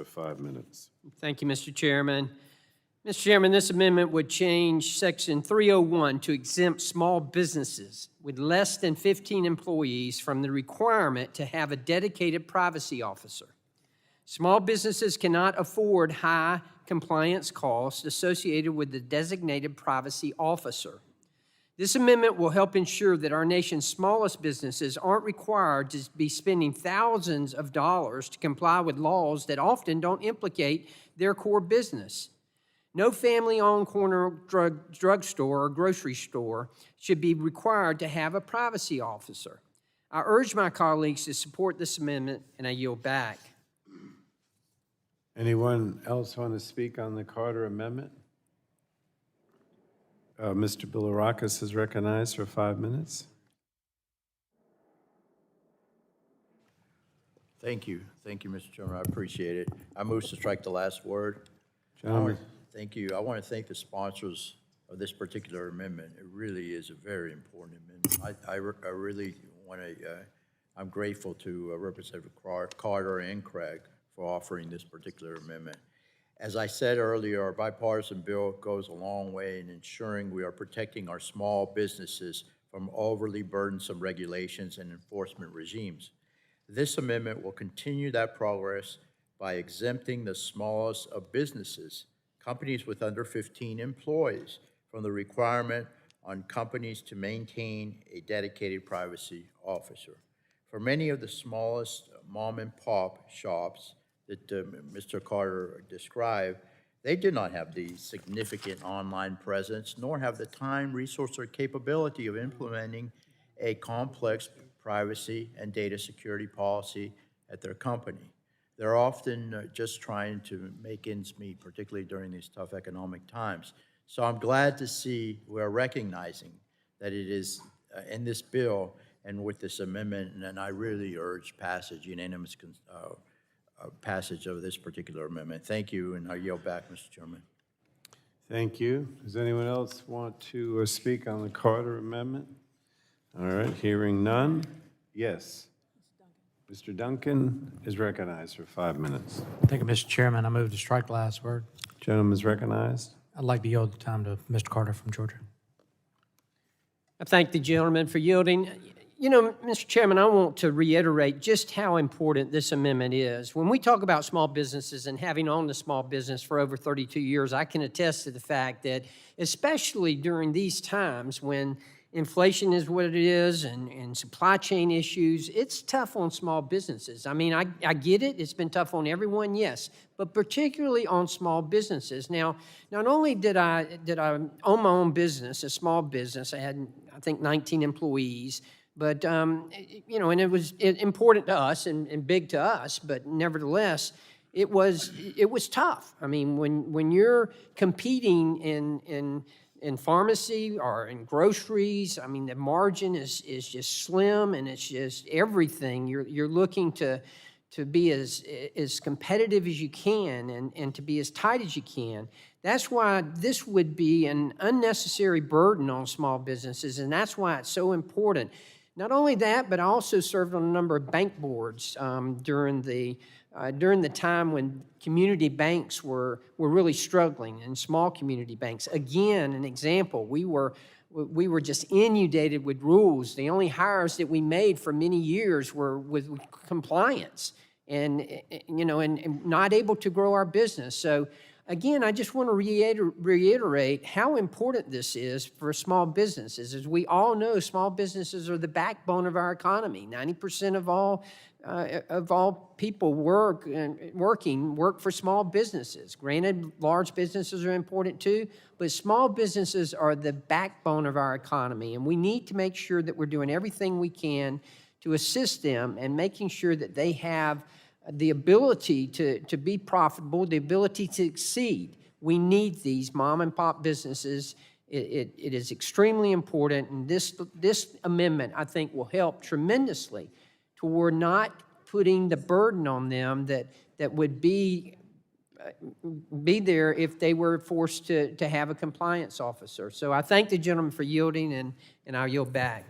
For 5 minutes. Thank you, Mr. Chairman. Mr. Chairman, this amendment would change Section 301 to exempt small businesses with less than 15 employees from the requirement to have a dedicated privacy officer. Small businesses cannot afford high compliance costs associated with the designated privacy officer. This amendment will help ensure that our nation's smallest businesses aren't required to be spending thousands of dollars to comply with laws that often don't implicate their core business. No family-owned corner drugstore or grocery store should be required to have a privacy officer. I urge my colleagues to support this amendment, and I yield back. Anyone else want to speak on the Carter Amendment? Mr. Bilirakis is recognized for 5 minutes. Thank you, Mr. Chairman. I appreciate it. I move to strike the last word. Gentlemen. Thank you. I want to thank the sponsors of this particular amendment. It really is a very important amendment. I really want to, I'm grateful to Representative Carter and Craig for offering this particular amendment. As I said earlier, our bipartisan bill goes a long way in ensuring we are protecting our small businesses from overly burdensome regulations and enforcement regimes. This amendment will continue that progress by exempting the smallest of businesses, companies with under 15 employees, from the requirement on companies to maintain a dedicated privacy officer. For many of the smallest mom-and-pop shops that Mr. Carter described, they did not have the significant online presence, nor have the time, resource, or capability of implementing a complex privacy and data security policy at their company. They're often just trying to make ends meet, particularly during these tough economic times. So I'm glad to see we're recognizing that it is in this bill and with this amendment, and I really urge passage, unanimous passage of this particular amendment. Thank you, and I yield back, Mr. Chairman. Thank you. Does anyone else want to speak on the Carter Amendment? All right, hearing none. Yes. Mr. Duncan is recognized for 5 minutes. Thank you, Mr. Chairman. I move to strike the last word. Gentleman is recognized. I'd like to yield the time to Mr. Carter from Georgia. I thank the gentleman for yielding. You know, Mr. Chairman, I want to reiterate just how important this amendment is. When we talk about small businesses and having owned a small business for over 32 years, I can attest to the fact that, especially during these times when inflation is what it is and supply chain issues, it's tough on small businesses. I mean, I get it. It's been tough on everyone, yes, but particularly on small businesses. Now, not only did I own my own business, a small business, I had, I think, 19 employees, but, you know, and it was important to us and big to us, but nevertheless, it was tough. I mean, when you're competing in pharmacy or in groceries, I mean, the margin is just slim, and it's just everything. You're looking to be as competitive as you can and to be as tight as you can. That's why this would be an unnecessary burden on small businesses, and that's why it's so important. Not only that, but I also served on a number of bank boards during the time when community banks were really struggling, and small community banks. Again, an example, we were just inundated with rules. The only hires that we made for many years were with compliance, and you know, and not able to grow our business. So again, I just want to reiterate how important this is for small businesses. As we all know, small businesses are the backbone of our economy. 90% of all people work for small businesses. Granted, large businesses are important too, but small businesses are the backbone of our economy, and we need to make sure that we're doing everything we can to assist them and making sure that they have the ability to be profitable, the ability to succeed. We need these mom and pop businesses. It is extremely important, and this amendment, I think, will help tremendously toward not putting the burden on them that would be there if they were forced to have a compliance officer. So I thank the gentleman for yielding, and I'll yield back.